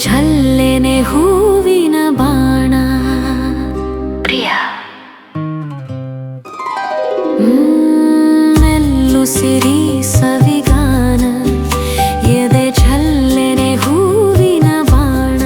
ಝಲ್ಲೆನೆ ಹೂವಿನ ಬಾಣ ಪ್ರಿಯ ಮೆಲ್ಲು ಸಿರಿ ಸವಿಗಾನ ಎದೆ ಝಲ್ಲೆನೆ ಹೂವಿನ ಬಾಣ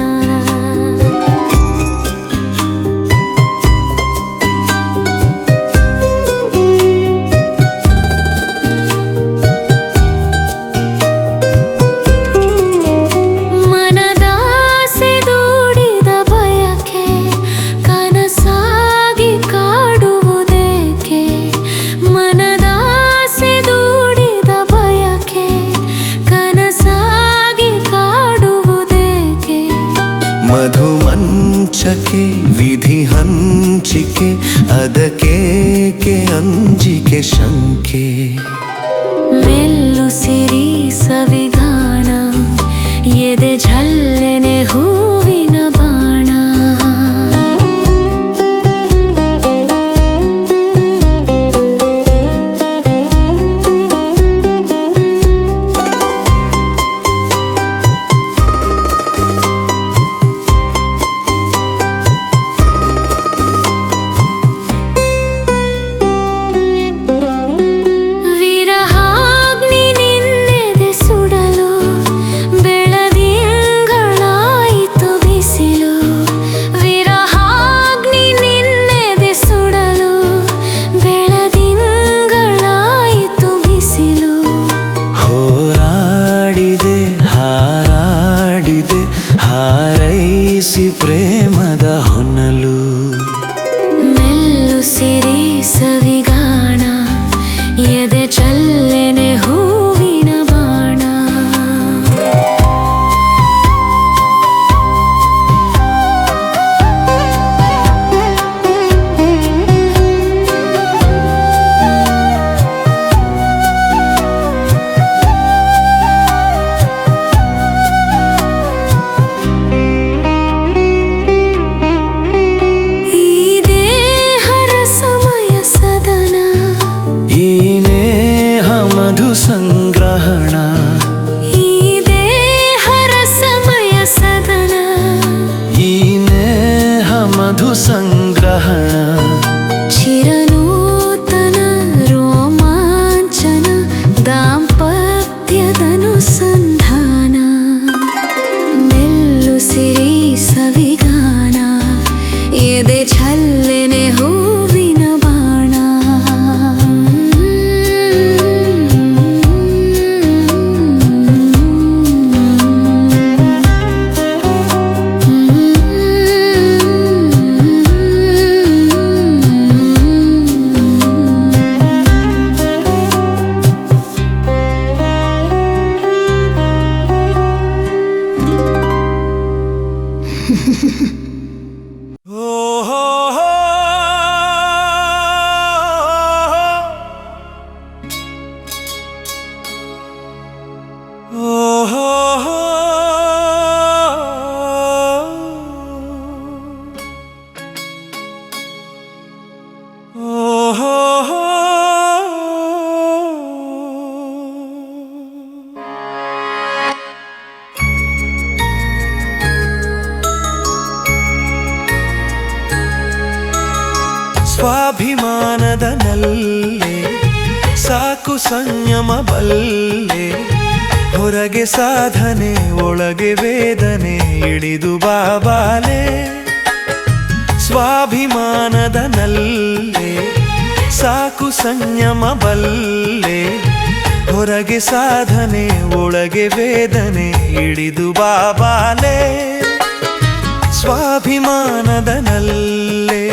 ಮನದಾಸೆ ದೂಡಿದ ಬಯಕೆ ಕನಸಾಗಿ ಕಾಡುವುದೇಕೆ ಮನದಾಸೆ ದೂಡಿದ ಬಯಕೆ ಕನಸಾಗಿ ಕಾಡುವುದೇಕೆ ಮಧುಮಂಚಕ್ಕೆ ವಿಧಿ ಹಂಚಿಕೆ ಅದಕ್ಕೇಕೆ ಅಂಜಿಕೆ ಶಂಕೆ ಮೆಲ್ಲು ಸಿರಿ ಸವಿಗಾನ ಎದೆ ಝಲ್ಲೆನೆ ಹೂವಿನ ಬಾಣ ವಿರಹಾಗ್ನಿ ನಿನ್ನೆದೆ ಸುಡಲು ಬೆಳದಿಂಗಳಾಯಿತು ಬಿಸಿಲು ವಿರಹಾಗ್ನಿ ನಿನ್ನೆದೆ ಸುಡಲು ಬೆಳದಿಂಗಳಾಯಿತು ಬಿಸಿಲು ಹೋರಾಡಿದೆ ಹಾರಾಡಿದೆ ಹಾರೈಸಿ ಪ್ರೇಮದ ಹೊನಲು ಮೆಲ್ಲು ಸಿರಿ ಸವಿಗಾಣ ಎದೆ ಝಲ್ಲೆನೆ ಹೂವಿನ ಬಾಣ ಈ ದೇಹರ ಸಮಯ ಸದನ ಈ ನೇಹ ಮಧು ಸಂಗ್ರಹಣ ಈ ದೇಹರ ಸಮಯ ಸದನ ಈ ನೇಹ ಮಧು ಸಂಗ್ರಹಣ ಚಿರನೂತನ ರೋಮಾಂಚನ ದಾಂಪತ್ಯದನುಸಂಧಾನ ಮೆಲ್ಲು ಸಿರಿ ಸವಿಗಾನ ಎದೆ ಝಲ್ಲೆನೆ ಹೂವಿನ ಬಾಣ ಸ್ವಾಭಿಮಾನದ ನಲ್ಲೆ ಸಾಕು ಸಂಯಮ ಬಲ್ಲೆ ಹೊರಗೆ ಸಾಧನೆ ಒಳಗೆ ವೇದನೆ ಇಳಿದು ಬಾಬಾಲೆ ಸ್ವಾಭಿಮಾನದ ನಲ್ಲೆ ಸಾಕು ಸಂಯಮ ಬಲ್ಲೆ ಹೊರಗೆ ಸಾಧನೆ ಒಳಗೆ ವೇದನೆ ಇಳಿದು ಬಾಬಾಲೆ ಸ್ವಾಭಿಮಾನದ ನಲ್ಲೆ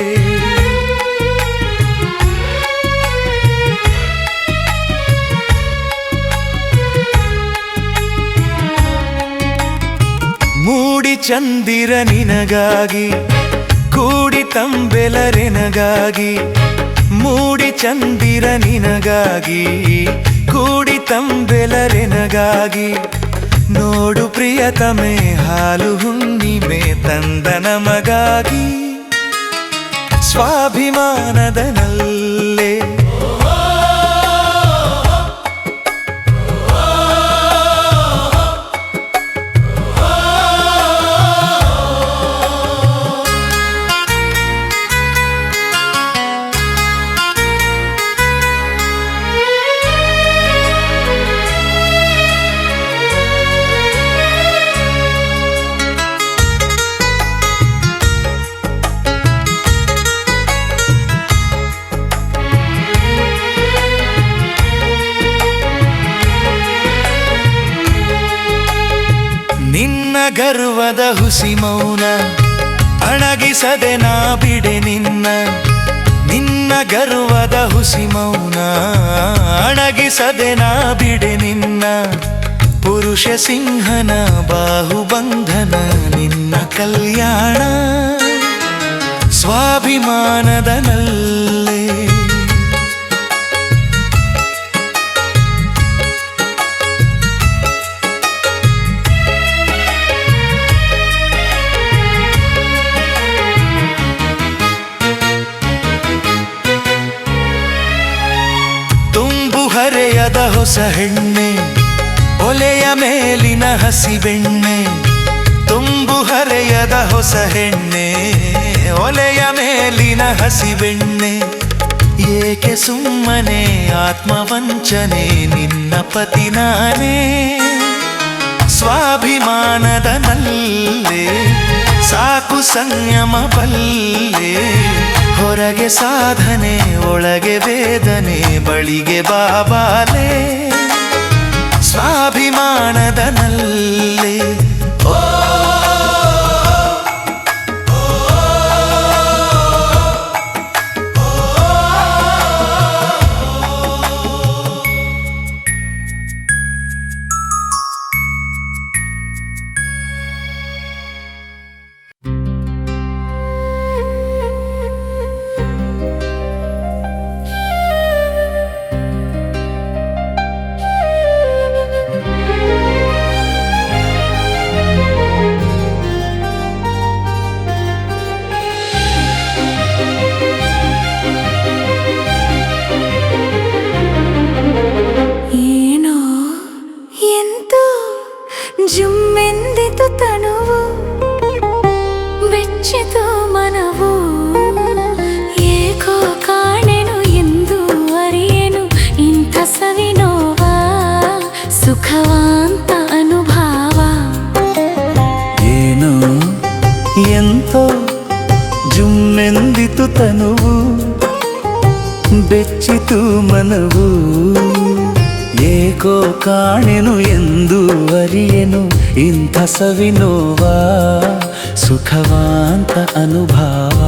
ಮೂಡಿ ಚಂದಿರ ನಿನಗಾಗಿ ಕೂಡಿ ತಂಬೆಲರೆನಗಾಗಿ ಮೂಡಿ ಚಂದಿರ ನಿನಗಾಗಿ ಕೂಡಿ ತಂಬೆಲರೆನಗಾಗಿ ನೋಡು ಪ್ರಿಯತಮೆ ಹಾಲು ಹುಣ್ಣಿಮೆ ತಂದ ನಮಗಾಗಿ ಸ್ವಾಭಿಮಾನದ ನಲ್ಲೆ ಗರ್ವದ ಹುಸಿ ಮೌನ ಅಣಗಿಸದೆ ನಾ ಬಿಡೆ ನಿನ್ನ ನಿನ್ನ ಗರ್ವದ ಹುಸಿ ಮೌನ ಅಣಗಿಸದೆ ನಾ ಬಿಡೆ ನಿನ್ನ ಪುರುಷ ಸಿಂಹನ ಬಾಹುಬಂಧನ ನಿನ್ನ ಕಲ್ಯಾಣ ಸ್ವಾಭಿಮಾನದ ನಲ್ಲೆ ಹರೆಯದ ಹೊಸ ಹೆಣ್ಣೆ ಒಲೆಯ ಮೇಲಿನ ಹಸಿ ಬೆಣ್ಣೆ ತುಂಬು ಹರೆಯದ ಹೊಸ ಹೆಣ್ಣೆ ಒಲೆಯ ಮೇಲಿನ ಹಸಿ ಬೆಣ್ಣೆ ಏಕೆ ಸುಮ್ಮನೆ ಆತ್ಮವಂಚನೆ ನಿನ್ನ ಪತಿ ನಾನೇ ಸ್ವಾಭಿಮಾನದ ನಲ್ಲೆ ಸಾಕು ಸಂಯಮ ಬಲ್ಲೆ ಹೊರಗೆ ಸಾಧನೆ ಒಳಗೆ ವೇದನೆ ಬಳಿಗೆ ಬಾಬಾಲೆ ಸ್ವಾಭಿಮಾನದ ನಲ್ಲೆ ಜುಮ್ಮೆಂದಿತು ತನುವು ಬೆಚ್ಚಿತು ಮನವು ಏಕೋ ಕಾಣೆನು ಎಂದು ಅರಿಯೆನು ಇಂಥ ಸವಿನೋವ ಸುಖವಾಂತ ಅನುಭವ ಏನೋ ಎಂತೋ ಜುಮ್ಮೆಂದಿತು ತನುವು ಬೆಚ್ಚಿತು ಮನವು ಏಕೋ ಕಾಣೆನು ಎಂದು ಅರಿಯೆನು ಇಂಥ ಸವಿನೋವ ಸುಖವಾಂತ ಅನುಭವ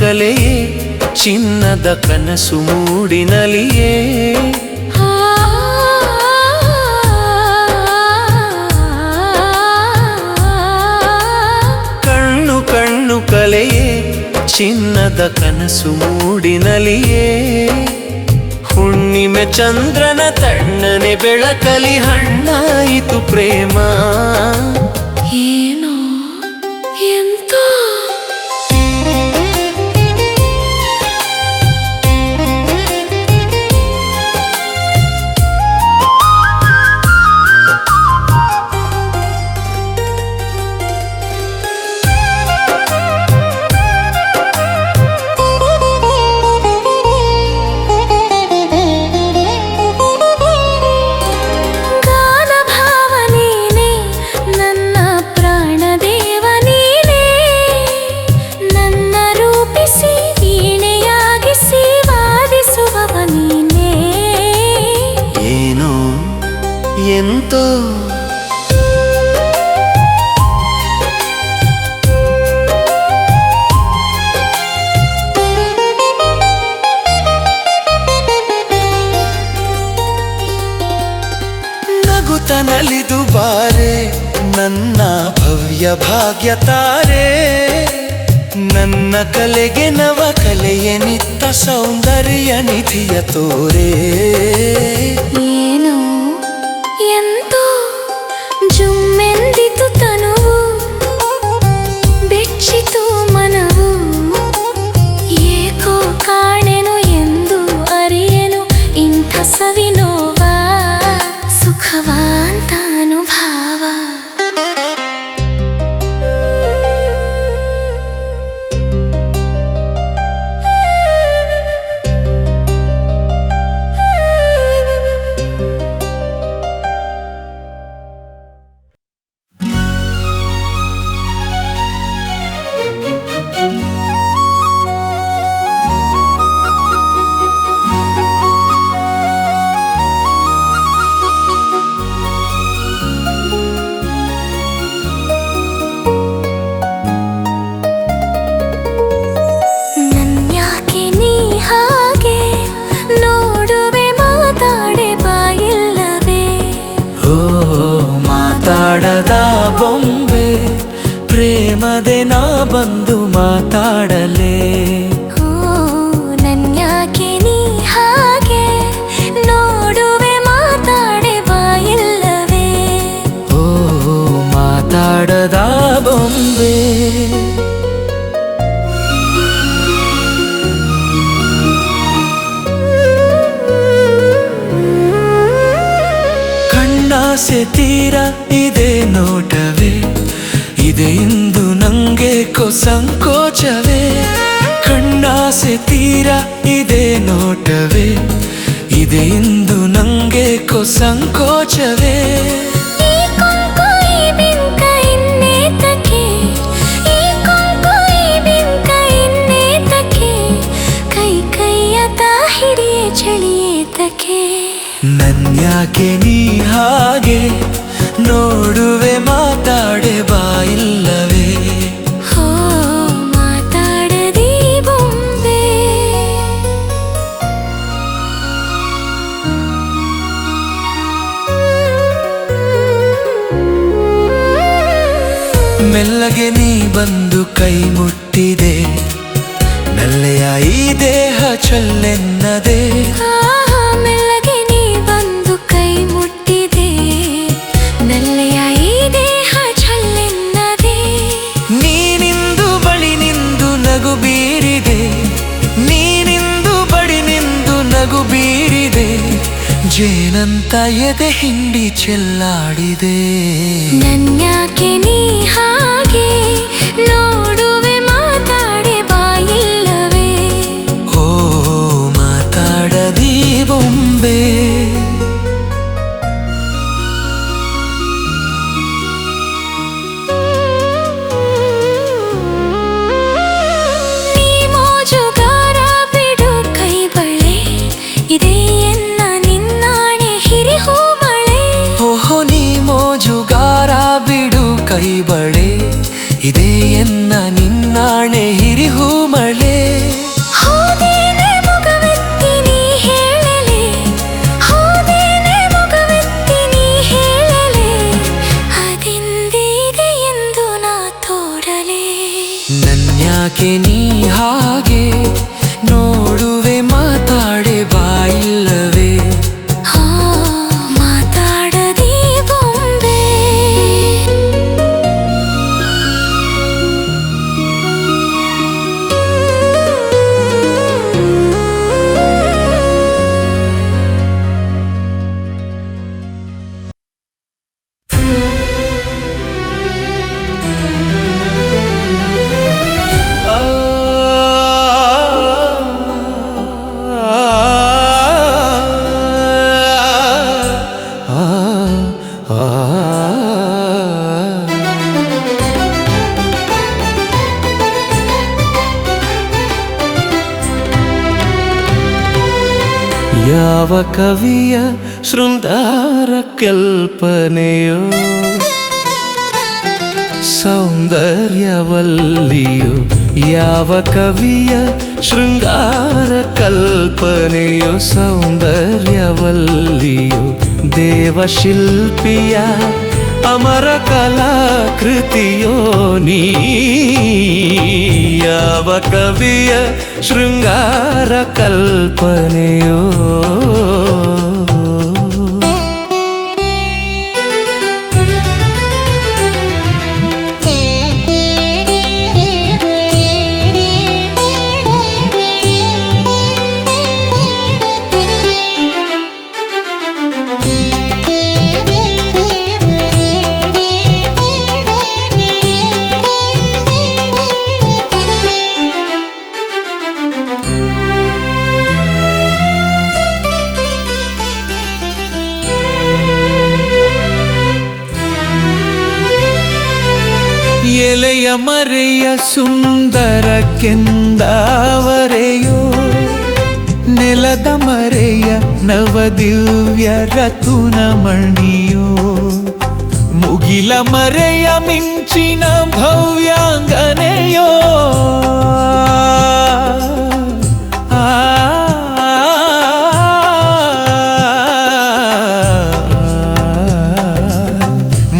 ಕಲೆಯೇ ಚಿನ್ನದ ಕನಸು ಮೂಡಿನಲಿಯೇ ಕಣ್ಣು ಕಣ್ಣು ಕಲೆಯೇ ಚಿನ್ನದ ಕನಸು ಮೂಡಿನಲಿಯೇ ಹುಣ್ಣಿಮೆ ಚಂದ್ರನ ತಣ್ಣನೆ ಬೆಳಕಲಿ ಹಣ್ಣಾಯಿತು ಪ್ರೇಮ ಏನೋ ಎಂತೋ ಎಂತೋ ನಗುತ ನಲಿದು ಬಾರೆ ನನ್ನ ಭವ್ಯ ಭಾಗ್ಯ ತಾರೆ. ನನ್ನ ಕಲೆಗೆ ನವ ಕಲೆಯ ನಿತ್ತ ಸೌಂದರ್ಯ ನಿಧಿಯ ತೋರೆ. ಏನು ಎಂತೋ ಜುಮ್ಮೆಂದಿತು ತನುವು, ಬೆಚ್ಚಿತು ಮನವು, ಏಕೋ ಕಾಣೆನು ಎಂದು ಅರಿಯೆನು ಇಂಥ ಸವಿನೋವ ಸುಖವಾಂತ ಅನುಭಾವ. ಮಾತಾಡದ ಬೊಂಬೆ ಪ್ರೇಮದೆ ನಾ ಬಂದು ಮಾತಾಡಲೇ. ನನ್ಯಾಕೆ ನೀ ಹಾಗೆ ನೋಡುವೆ ಮಾತಾಡೆ ಬಾಯಿಲ್ಲವೇ. ಓ ಮಾತಾಡದ ಬೊಂಬೆ. ಕಣ್ಣಾಸೆ ತೀರ ಇದೆ ನೋಟವೇ, ಇದೆ ಇಂದು ನಂಗೆ ಸಂಕೋಚವೇ. ಕಣ್ಣಾಸೆ ತೀರ ಇದೆ ನೋಟವೇ, ಇದೆ ಇಂದು ನಂಗೆ ಸಂಕೋಚವೇ. ನನ್ಯಾಕೆ ನೀ ಹಾಗೆ ನೋಡುವೆ ಮಾತಾಡೆ ಬಾಯಿಲ್ಲವೇ. ಹೋ ಮಾತಾಡದಿ ಬೊಂಬೆ. ಮೆಲ್ಲಗೆ ನೀ ಬಂದು ಕೈ ಮುಟ್ಟಿದೆ, ನಲ್ಲೆಯ ಈ ದೇಹ ಚೊಲ್ಲೆನ್ನದೆ. ಮೆಲ್ಲಗೆ ನೀ ಬಂದು ಕೈ ಮುಟ್ಟಿದೆ, ನಲ್ಲೆಯ ಈ ದೇಹ ಚೊಲ್ಲೆನ್ನದೆ. ನೀನಿಂದು ಬಳಿ ನಿಂದು ನಗು ಬೀರಿದೆ, ನೀನಿಂದು ಬಳಿ ನಿಂದು ನಗು ಬೀರಿದೆ. ಜೇನಂತ ಎದೆ ಹಿಂಡಿ ಚೆಲ್ಲಾಡಿದೆ. ನನ್ಯಾಕೆ ನೀ ಹಾಗೆ ನೋಡುವೆ ಮಾತಾಡೆ ಬಾಯಿಲ್ಲವೇ. ಓ ಮಾತಾಡದಿ ಬೊಂಬೆ. ನೀ ಮೋಜುಗಾರ ಬಿಡು ಕೈ ಬಳೆ, ಇದೇ ಎನ್ನ ನಿನ್ನಾಣೆ ಹಿರಿಹೂ ಮಳೆ. ಓಹೋ ನೀ ಮೋಜುಗಾರ ಬಿಡು ಕೈ ಬಳೆ, ಇದೇ ಎನ್ನ ನಿನ್ನಾಣೆ ಹಿರಿಹೂ ಮಳೆ. ಹೋದೇನೆ ಮುಗವೆತ್ತಿ ನೀ ಹೇಳಲೆ, ಹೋದೇನೆ ಮುಗವೆತ್ತಿ ನೀ ಹೇಳಲೆ, ಅದೆಂದಿದೆ ಎಂದು ನಾ ತೋರಲೆ. ನನ್ಯಾಕೆ ನೀ ಹಾಗೆ ನೋಡುವೆ ಮಾತಾಡೆ ಬಾಯಿಲ್ಲವೇ. ಹೋ ಮಾತಾಡದಿ ಬೊಂಬೆ. ಯಾವ ಕವಿಯ ಶೃಂಗಾರ ಕಲ್ಪನೆಯೋ, ಸೌಂದರ್ಯವಲ್ಲಿಯೋ. ಯಾವ ಕವಿಯ ಶೃಂಗಾರ ಕಲ್ಪನೆಯೋ, ಸೌಂದರ್ಯವಲ್ಲಿಯೋ. ದೇವಶಿಲ್ಪಿಯ ಅಮರ ಕಲಾಕೃತಿಯೋ ನೀ ಯಾವ ಕವಿಯ ಶೃಂಗಾರ ಕಲ್ಪನೆಯೋ ಎಲೆಯ ಮರೆಯ ಸುಂದರ ಕೆಂದಾವರೆಯೋ ನೆಲದ ಮರೆಯ ನವದಿವ್ಯ ರತುನ ಮಣಿಯೋ ಮುಗಿಲ ಮರೆಯ ಮಿಂಚಿನ ಭವ್ಯಾಂಗನೆಯೋ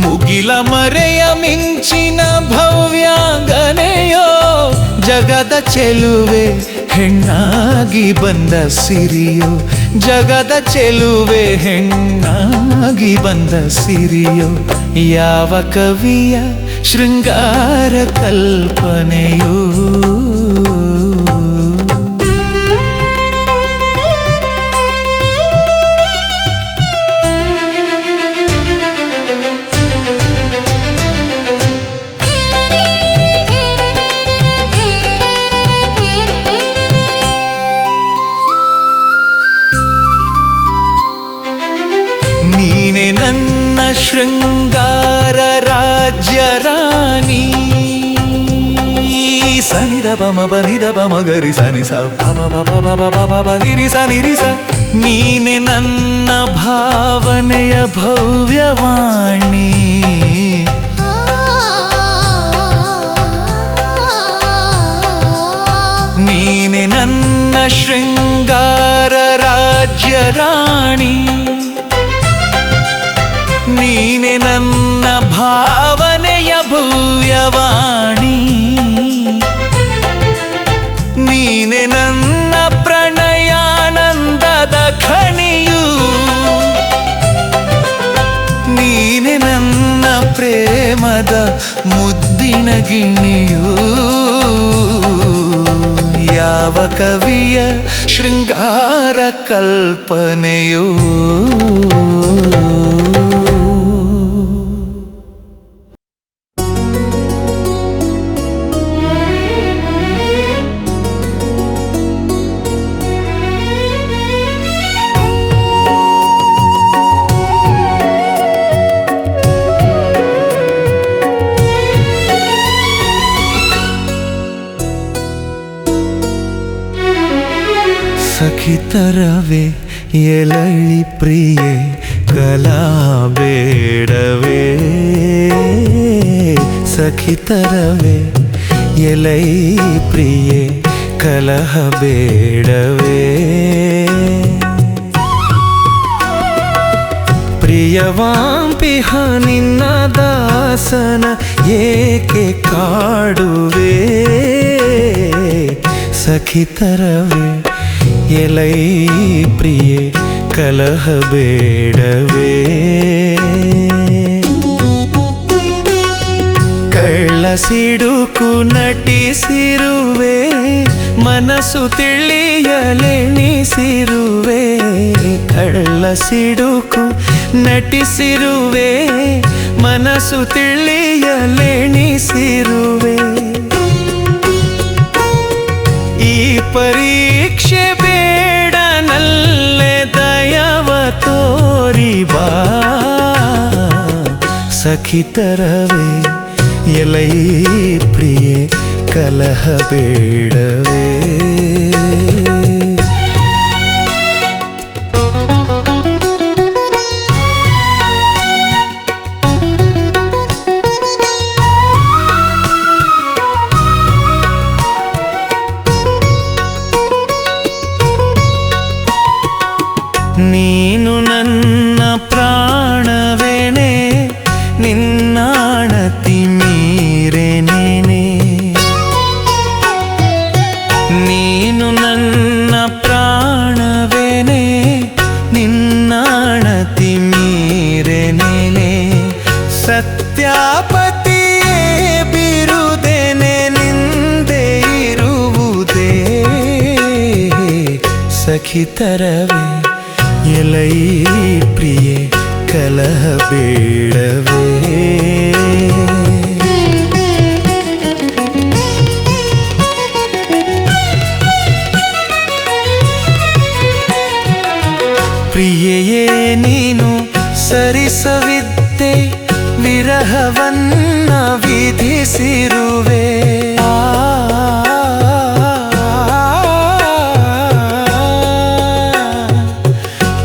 ಮುಗಿಲ ಮರೆಯ ಮಿಂಚಿನ ಭವ್ಯಾಂಗನೆಯೋ ಜಗದ ಚೆಲುವೆ ಹೆಣ್ಣಾಗಿ ಬಂದ ಸಿರಿಯೋ ಜಗದ ಚೆಲುವೆ ಹೆಣ್ಣಾಗಿ ಬಂದ ಸಿರಿಯೋ ಯಾವ ಕವಿಯ ಶೃಂಗಾರ ಕಲ್ಪನೆಯೋ ನೀನೆ ನನ್ನ ಶೃಂಗಾರ ರಾಜ್ಯ ರಾಣಿ ಸನಿದ ಬಮ ಬನಿದ ಬಮ ಗರಿ ಸನಿ ಸ ನಿರಿ ಸ ನಿರಿ ಸ ನೀನೆ ನನ್ನ ಭಾವನೆಯ ಭವ್ಯವಾಣಿ ನೀನೆ ನನ್ನ ಶೃಂಗಾರ ರಾಜ್ಯ ರಾಣಿ ನೀನೆ ನನ್ನ ಭಾವನೆಯ ಭವ್ಯವಾಣಿ ನೀನೆ ನನ್ನ ಪ್ರಣಯಾನಂದದ ಖಣಿಯು ನೀನೆ ನನ್ನ ಪ್ರೇಮದ ಮುದ್ದಿನ ಗಿಣಿಯು ಯಾವ ಕವಿಯ ಶೃಂಗಾರ ಕಲ್ಪನೆಯೋ ಸಖಿತರವೇ ಎಲಳಿ ಪ್ರಿಯೆ ಕಲಾ ಬೇಡವೇ ಸಖಿತರವೇ ಎಲೈ ಪ್ರಿಯೆ ಕಲಹ ಬೇಡವೇ ಪ್ರಿಯವಾಂಪಿಹ ನಿನ್ನ ದಾಸನ ಏಕೆ ಕಾಡುವೆ ಸಖಿತರವೇ ಎಲೈ ಪ್ರಿಯೆ ಕಲಹ ಬೇಡವೇ ಕಳ್ಳ ಸಿಡುಕು ನಟಿಸಿರುವೆ ಮನಸ್ಸು ತಿಳಿಯಲೆಣಿಸಿರುವೆ ಕಳ್ಳ ಸಿಡುಕು ನಟಿಸಿರುವೆ ಮನಸ್ಸು ತಿಳಿಯಲೆಣಿಸಿರುವೆ ಈ ಪರೀಕ್ಷೆ ಬೇಡ ನಲ್ಲೆ ದಯವ ತೋರಿ ಬಾ ಸಖಿತರವೇ ಎಲೈ ಪ್ರಿಯೆ ಕಲಹ ಬೇಡವೇ ನೀನು ನನ್ನ ಸಖಿತರವೇ ಎಲೈ ಪ್ರಿಯೆ ಕಲಹ ಬೇಡವೇ. ಪ್ರಿಯೆಯೇ ನೀನು ಸರಿಸವಿದ್ದೆ ವಿರಹವನ್ನ ವಿಧಿಸಿರುವೆ.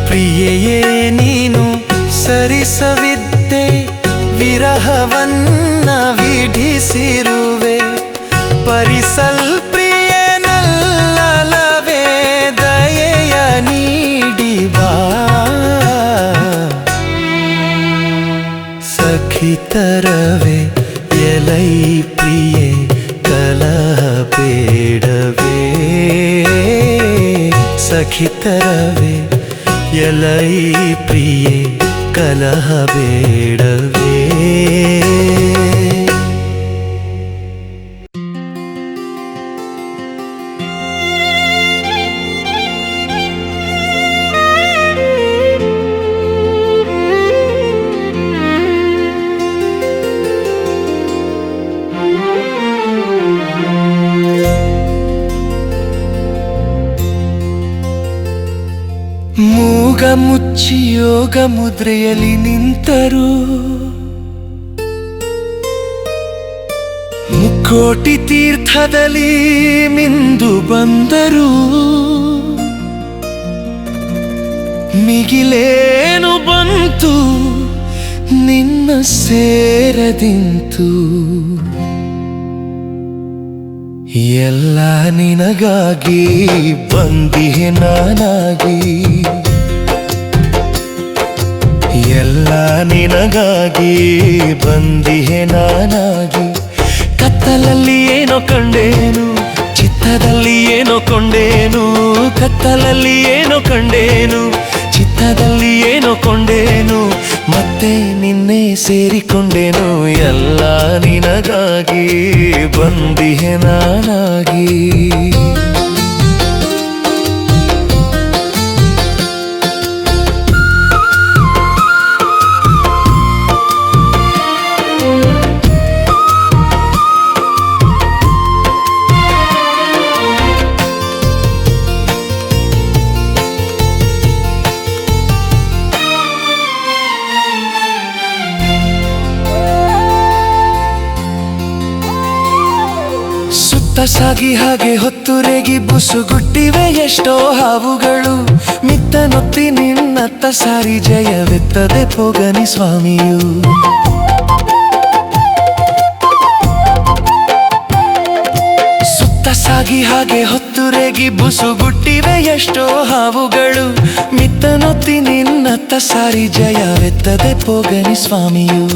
ಪ್ರಿಯೆಯೇ ನೀನು ಸರಿಸವಿದ್ದೆ ವಿರಹವನ್ನ ವಿಧಿಸಿರುವೆ. ಪರಿಸಲ್ಪ್ರಿಯನಲ್ಲವೇ ದಯೆಯ ನೀಡಿ ಬಾ. ಸಖಿತರವೇ ಎಲೈ ಪ್ರಿಯೆ ಕಲಹ ಬೇಡವೇ. ಸಖಿತರವೇ ಎಲೈ ಪ್ರಿಯೆ ಕಲಹ ಬೇಡವೇ. ಮೂಗ ಮುಚ್ಚಿ ಯೋಗ ಮುದ್ರೆಯಲ್ಲಿ ನಿಂತರು, ಮುಕ್ಕೋಟಿ ತೀರ್ಥದಲ್ಲಿ ಮಿಂದು ಬಂದರು. ಮಿಗಿಲೇನು ಬಂತು ನಿನ್ನ ಸೇರದಿಂತು. ಎಲ್ಲ ನಿನಗಾಗಿ ಬಂದಿಹೆ ನಾನಾಗಿ. ಎಲ್ಲ ನಿನಗಾಗಿ ಬಂದಿಹೆ ನಾನಾಗಿ. ಕತ್ತಲಲ್ಲಿ ಏನೋ ಕಂಡೇನು, ಚಿತ್ತದಲ್ಲಿ ಏನೋ ಕೊಂಡೇನು. ಕತ್ತಲಲ್ಲಿ ಏನೋ ಕಂಡೇನು, ಚಿತ್ತದಲ್ಲಿ ಏನೋ ಕೊಂಡೇನು. ಮತ್ತೆ ನಿನ್ನೆ ಸೇರಿಕೊಂಡೇನು. ಎಲ್ಲ ನಿನಗಾಗಿ ಬಂದಿಹೆ ನಾನಾಗಿ. ಸಾಗಿ ಹಾಗೆ ಹೊತ್ತುರೇಗಿ ಬುಸುಗುಟ್ಟಿವೆ ಎಷ್ಟೋ ಹಾವುಗಳು. ಮಿತ್ತನೊತ್ತಿ ನಿನ್ನತ್ತ ಸಾರಿ ಜಯವೆತ್ತದೆ ಪೋಗನಿ ಸ್ವಾಮಿಯು. ಸುತ್ತ ಸಾಗಿ ಹಾಗೆ ಹೊತ್ತುರೇಗಿ ಬುಸುಗುಟ್ಟಿವೆ ಎಷ್ಟೋ ಹಾವುಗಳು. ಮಿತ್ತನೊತ್ತಿ ನಿನ್ನತ್ತ ಸಾರಿ ಜಯವೆತ್ತದೆ ಪೋಗನಿ ಸ್ವಾಮಿಯು.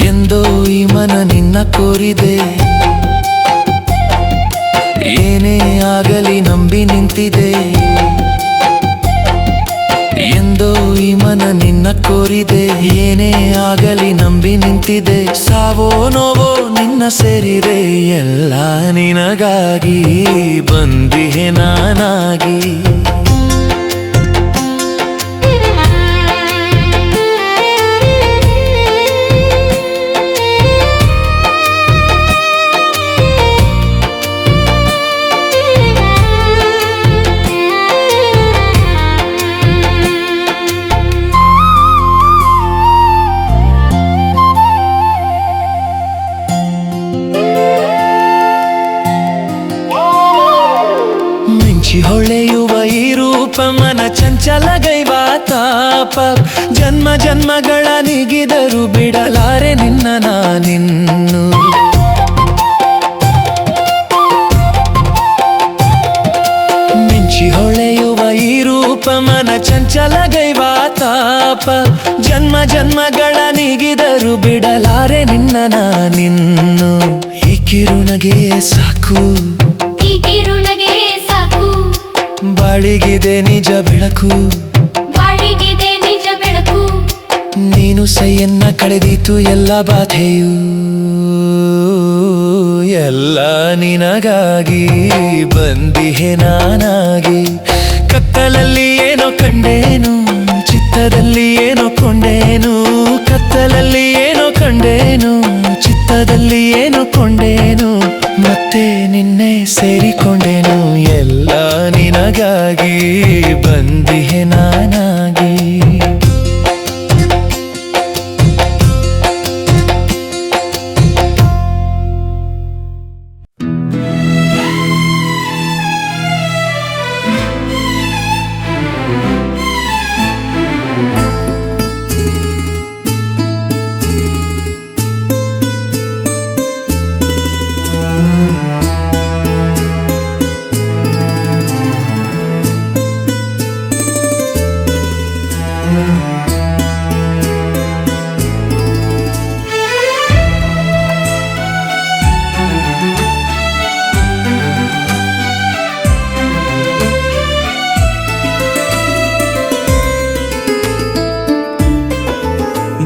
ಎಂದೋ ಈ ಮನ ನಿನ್ನ ಕೋರಿದೆ, ಏನೇ ಆಗಲಿ ನಂಬಿ ನಿಂತಿದೆ. ಎಂದೋ ಈ ಮನ ನಿನ್ನ ಕೋರಿದೆ, ಏನೇ ಆಗಲಿ ನಂಬಿ ನಿಂತಿದೆ. ಸಾವೋ ನೋವೋ ನಿನ್ನ ಸೇರಿದೆ. ಎಲ್ಲ ನಿನಗಾಗಿ ಬಂದಿಹೆ ನಾನಾಗಿ. ಹೊಳೆಯುವ ಈ ರೂಪ ಮನ ಚಂಚಲಗೈವ ತಾಪ. ಜನ್ಮ ಜನ್ಮಗಳ ನಿಗಿದರು ಬಿಡಲಾರೆ ನಿನ್ನ ನಾನಿನ್ನು. ಮಿಂಚಿ ಹೊಳೆಯುವ ಈ ರೂಪ ಮನ ಚಂಚಲಗೈವ ತಾಪ. ಜನ್ಮ ಜನ್ಮಗಳ ನಿಗಿದರು ಬಿಡಲಾರೆ ನಿನ್ನ ನಾನಿನ್ನು. ಈ ಕಿರುನಗೆ ಸಾಕು, ಈ ಕಿರುನಗೆ ಸಾಕು. ಬಾಳಿಗಿದೆ ನಿಜ ಬೆಳಕು, ಬಾಳಿಗಿದೆ ನಿಜ ಬೆಳಕು. ನೀನು ಸೈಯನ್ನ ಕಳೆದೀತು ಎಲ್ಲ ಬಾಧೆಯು. ಎಲ್ಲ ನಿನಗಾಗಿ ಬಂದಿಹೆ ನಾನಾಗಿ. ಕತ್ತಲಲ್ಲಿ ಏನೋ ಕಂಡೇನು, ಚಿತ್ತದಲ್ಲಿ ಏನೋ ಕೊಂಡೇನು. ಕತ್ತಲಲ್ಲಿ ಏನೋ ಕಂಡೇನು, ಚಿತ್ತದಲ್ಲಿ ಏನೋ ಕೊಂಡೇನು. ಮತ್ತೆ ನಿನ್ನೆ ಸೇರಿಕೊಂಡೇನು. ಎಲ್ಲ ನಿನಗಾಗಿ ಬಂದಿಹೆ ನಾನಾಗಿ.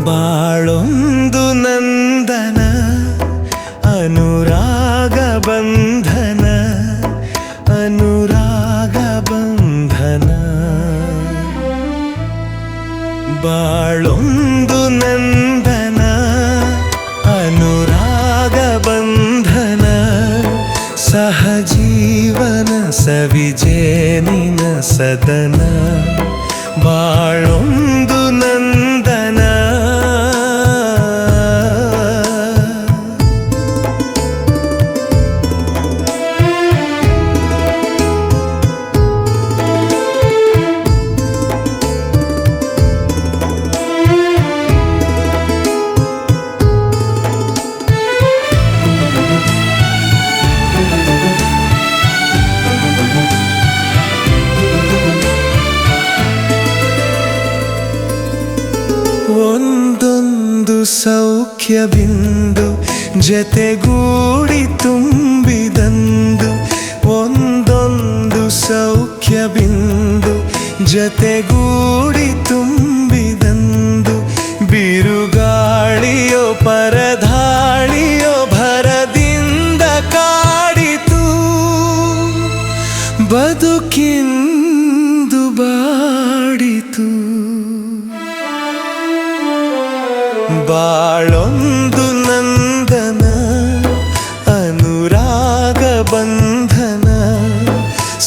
ಬಾಳೊಂದು ನಂದನ ಅನುರಾಗ ಬಂಧನ, ಅನುರಾಗ ಬಂಧನ. ಬಾಳೊಂದು ನಂದನ ಅನುರಾಗ ಬಂಧನ, ಸಹಜೀವನ ಸವಿಜೇನಿನ ಸದನ. ಬಾಳೊಂದು ನಂದನ ಒಂದೊಂದು ಸೌಖ್ಯ ಬಿಂದು ಜತೆಗೂಡಿ ತುಂಬಿದಂದು. ಒಂದೊಂದು ಸೌಖ್ಯ ಬಿಂದು ಜತೆಗೂಡಿ ತುಂಬಿದಂದು. ಬಿರುಗಾಳಿಯೋ ಪರಧಾಳಿಯೋ ಭರದಿಂದ ಕಾಡಿತು. ಬದುಕಿಂದು ಬಾಡಿತು. ಬಾಳೊಂದು ನಂದನ ಅನುರಾಗ ಬಂಧನ,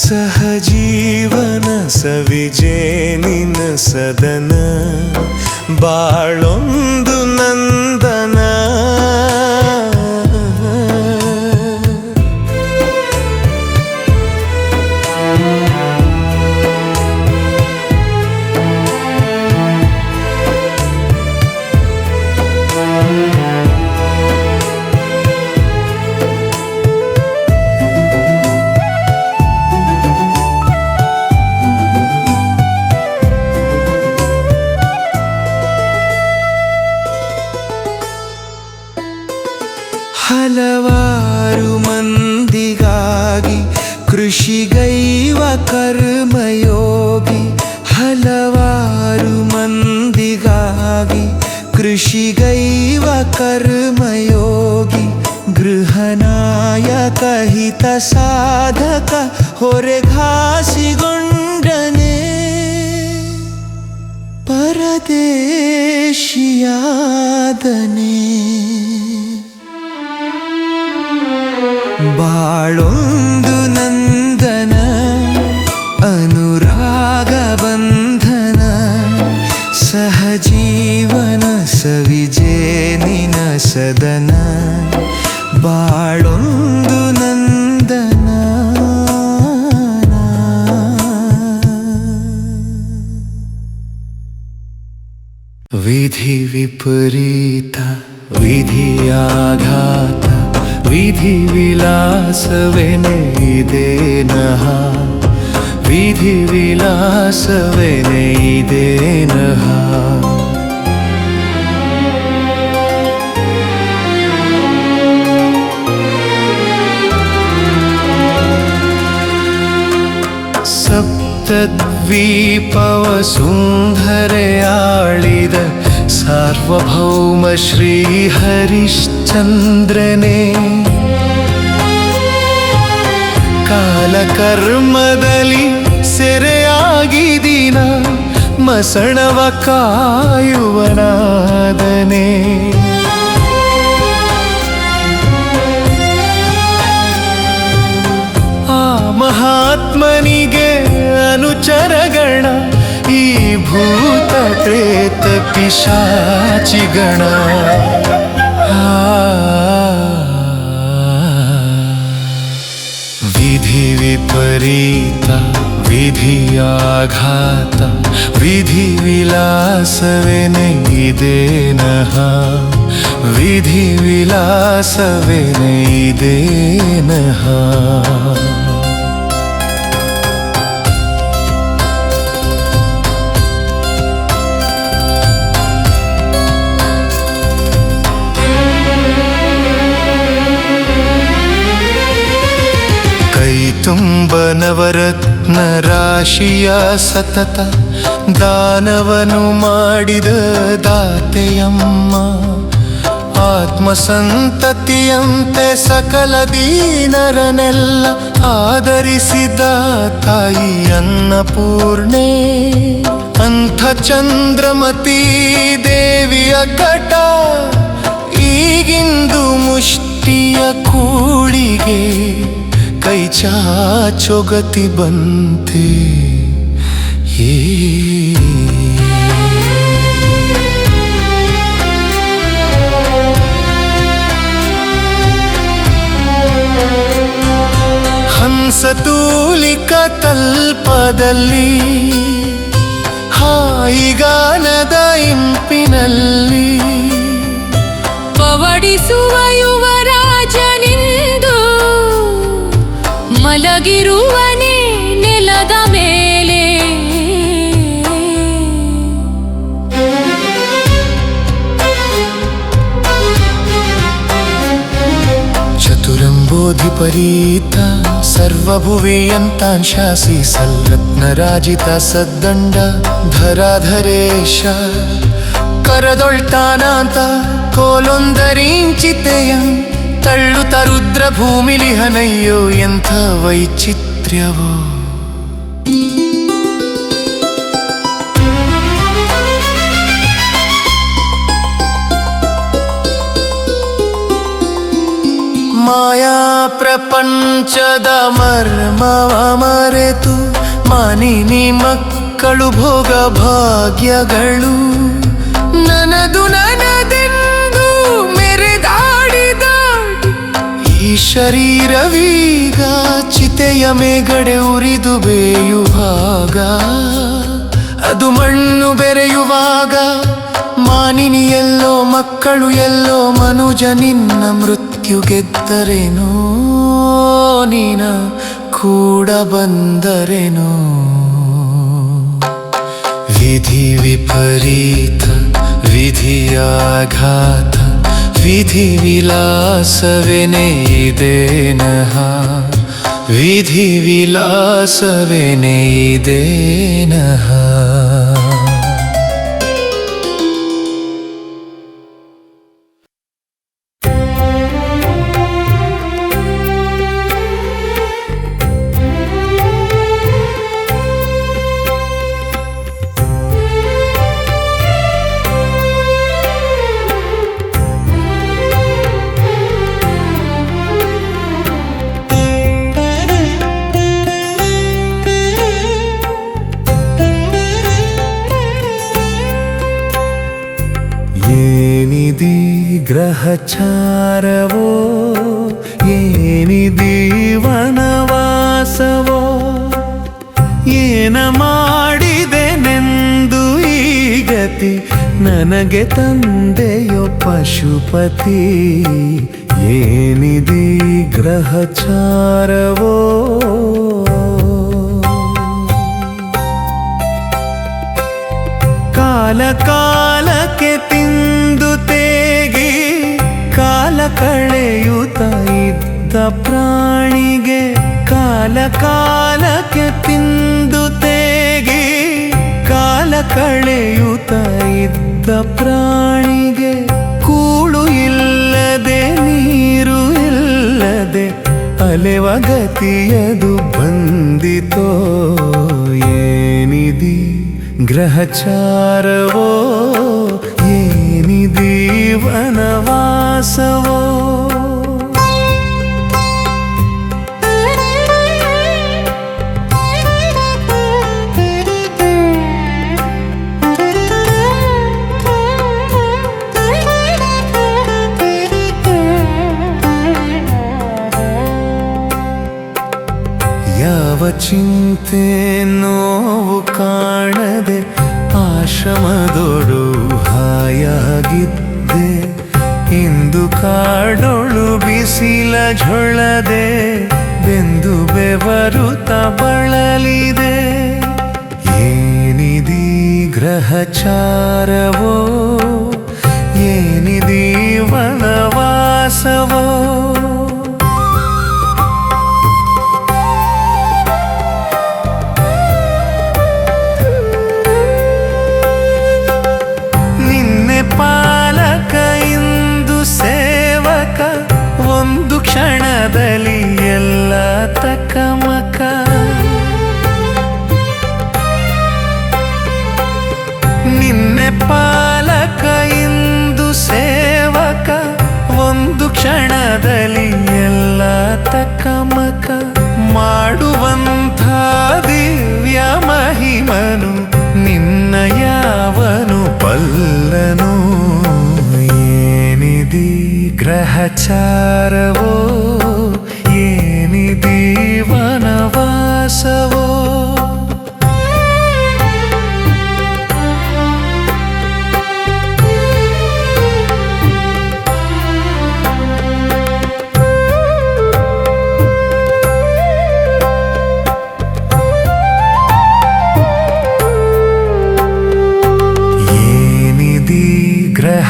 ಸಹಜೀವನ ಸವಿಜೇನಿನ ಸದನ. ಬಾಳೊಂದು ನಂದನ ಹಲವಾರು ಮಂದಿಗಾಗಿ ಕೃಷಿಗೈವ ಕರ್ಮಯೋಗಿ. ಹಲವಾರು ಮಂದಿಗಾಗಿ ಕೃಷಿಗೈವ ಕರ್ಮಯೋಗಿ. ಗೃಹನಾಯಕ ಹಿತ ಸಾಧಕ ಹೊರೆಘಾಸಿಗೊಂಡನೆ. ಪರದೇಶಿಯಾದನೆ. ಬಾಳೊಂದು ನಂದನ ಅನುರಾಗ ಬಂಧನ, ಸಹಜೀವನ ಸವಿಜೇನಿನ ಸದನ. ಬಾಳೊಂದು ನಂದನ. ವಿಧಿ ವಿಪರೀತ ವಿಧಿಯಾಘಾತ, ವಿಧಿ ವಿಲಾಸವೆನೆ ಇದೇನಹ. ವಿಧಿ ವಿಲಾಸವೆನೆ ಇದೇನಹ. ಸಪ್ತದ್ವೀಪವ ಸುಂದರೆಯಾಳಿದ ಸಾರ್ವಭೌಮ ಶ್ರೀ ಹರಿಶ್ಚಂದ್ರನೇ. ಕಾಲಕರ್ಮದಲ್ಲಿ ಸೆರೆಯ ದಿನ ಮಸಣವ ಕಾಯುವನಾದನೆ. ಆ ಮಹಾತ್ಮನಿಗೆ ಅನುಚರಗಣ, ಈ ಭೂತ ಪ್ರೇತ ಪಿಶಾಚಿಗಣ. ವಿಧಿ ವಿಪರೀತ ವಿಧಿಯಾಘಾತ, ವಿಧಿ ವಿಲಾಸವೇನೆ ಇದೇನಃ, ವಿಧಿ ವಿಲಾಸವೇನೆ ಇದೇನಃ. ತುಂಬ ನವರತ್ನ ರಾಶಿಯ ಸತತ ದಾನವನು ಮಾಡಿದ ದಾತೆಯಮ್ಮ. ಆತ್ಮಸಂತತಿಯಂತೆ ಸಕಲ ದೀನರನೆಲ್ಲ ಆದರಿಸಿದ ತಾಯಿ ಅನ್ನಪೂರ್ಣೆ. ಅಂಥ ಚಂದ್ರಮತಿ ದೇವಿಯ ಕಟ ಈಗಿಂದು ಮುಷ್ಟಿಯ ಕೂಳಿಗೆ ಕೈ ಚಾಚೊಗತಿ ಬಂತೆ. ಹಂಸತೂಲಿಕ ತಲ್ಪದಲ್ಲಿ ಹಾಯಿಗಾನದ ಇಂಪಿನಲ್ಲಿ ಪವಡಿಸುವ ಯುವರಾಜನಿಂದು ಮಲಗಿರುವನೇ ನೆಲದ ಮೇಲೆ. ಚತುರಂಬೋಧಿಪರೀತ ಸರ್ವಭುವಿಯಂತಾನ್ ಶಾಸಿ ಸಲ್ರತ್ನರಾಜಿತ ಸದ್ದಂಡ ಧರಾಧರೇಶ. ಕರದೊಳ್ತಾನಾಂತ ಕೋಲೊಂದರಿಂಚಿತೆಯಂ ತಳ್ಳುತ್ತ ರುದ್ರ ಭೂಮಿಲಿಹನಯ್ಯೋ ಎಂಥ ವೈಚಿತ್ರ್ಯವೋ. ಮಾಯಾ ಪ್ರಪಂಚದ ಮರ್ಮವ ಮರೆತು ಮಾನಿನಿ ಮಕ್ಕಳು ಭೋಗ ಭಾಗ್ಯಗಳು ನನದು ನನದೆಂದು ಮೆರೆದಾಡಿದ ಈ ಶರೀರವೀಗ ಚಿತೆಯ ಮೇಗಡೆ ಉರಿದು ಬೇಯುವಾಗ, ಅದು ಮಣ್ಣು ಬೆರೆಯುವಾಗ ಮಾನಿನಿ ಎಲ್ಲೋ ಮಕ್ಕಳು ಎಲ್ಲೋ ಮನುಜ ನಿನ್ನ ಮೃತ್ಯು ಗೆದ್ದರೇನೋ, ನೀನ ಕೂಡ ಬಂದರೇನೋ. ವಿಧಿ ವಿಪರೀತ ವಿಧಿಯಾಘಾತ, ವಿಧಿ ವಿಲಾಸವೇನೆ ಇದೇನಃ, ವಿಧಿ ವಿಲಾಸವೇನೆ ಇದೇನಃ. ಏನಿದಿ ಗ್ರಹಚಾರವೋ, ಏನಿದಿ ವನವಾಸವೋ, ಏನ ಮಾಡಿದೆನೆಂದು ಈ ಗತಿ ನನಗೆ ತಂದೆಯೋ ಪಶುಪತಿ. ಏನಿದಿ ಗ್ರಹಚಾರವೋ, ಕಾಲ ಕಾಲಕ್ಕೆ ತಿಂದು ತೇಗಿ ಕಾಲ ಕಳೆಯುತ್ತ ಇದ್ದ ಪ್ರಾಣಿಗೆ, ಕಾಲ ಕಾಲಕ್ಕೆ ತಿಂದು ತೇಗಿ ಕಾಲ ಕಳೆಯುತ್ತ ಇದ್ದ ಪ್ರಾಣಿಗೆ, ಕೂಳು ಇಲ್ಲದೆ ನೀರು ಇಲ್ಲದೆ ಅಲೆವ ಗತಿಯದು ಬಂದಿತೋ ಏನಿದಿ ಗ್ರಹಚಾರವೋ ಏನಿದಿ ವನವಾಸವೋ ಯಾವ ಚಿಂತೆ ನೋವು ಕಾಣದೆ ಆಶ್ರಮದೊಡು ಹಾಯಾಗಿದ್ದೆ ಇಂದು ಕಾಡೊಳು ಬಿಸಿಲ ಝೊಳದೆ ಬೆಂದು ಬೆವರುತ್ತ ಬಳಲಿದೆ ಏನಿದಿ ಗ್ರಹಚಾರವೋ ಏನಿದಿ ವನವಾಸವೋ ಪಾಲಕ ಇಂದು ಸೇವಕ ಒಂದು ಕ್ಷಣದಲ್ಲಿ ಎಲ್ಲ ತಕಮಕ ನಿನ್ನೆ ಪಾಲಕ ಇಂದು ಸೇವಕ ಒಂದು ಕ್ಷಣದಲ್ಲಿ ಎಲ್ಲ ತಕಮಕ ಮಾಡುವಂಥ ದಿವ್ಯ ಮಹಿಮನು ನಿನ್ನ ಯಾವನು ಬಲ್ಲನು ಏನಿದಿ ಗ್ರಹಚಾರವೋ ಏನಿದಿ ವನವಾಸವೋ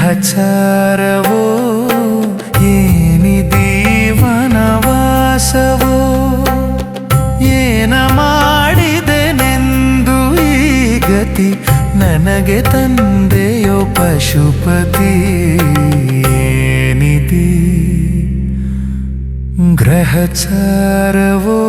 ಗ್ರಹಚಾರವೋ ಏನಿದಿ ವನವಾಸವೋ ಏನ ಮಾಡಿದೆನೆಂದು ಈ ಗತಿ ನನಗೆ ತಂದೆಯೋ ಪಶುಪತಿ ಏನಿದಿ ಗ್ರಹಚಾರವೋ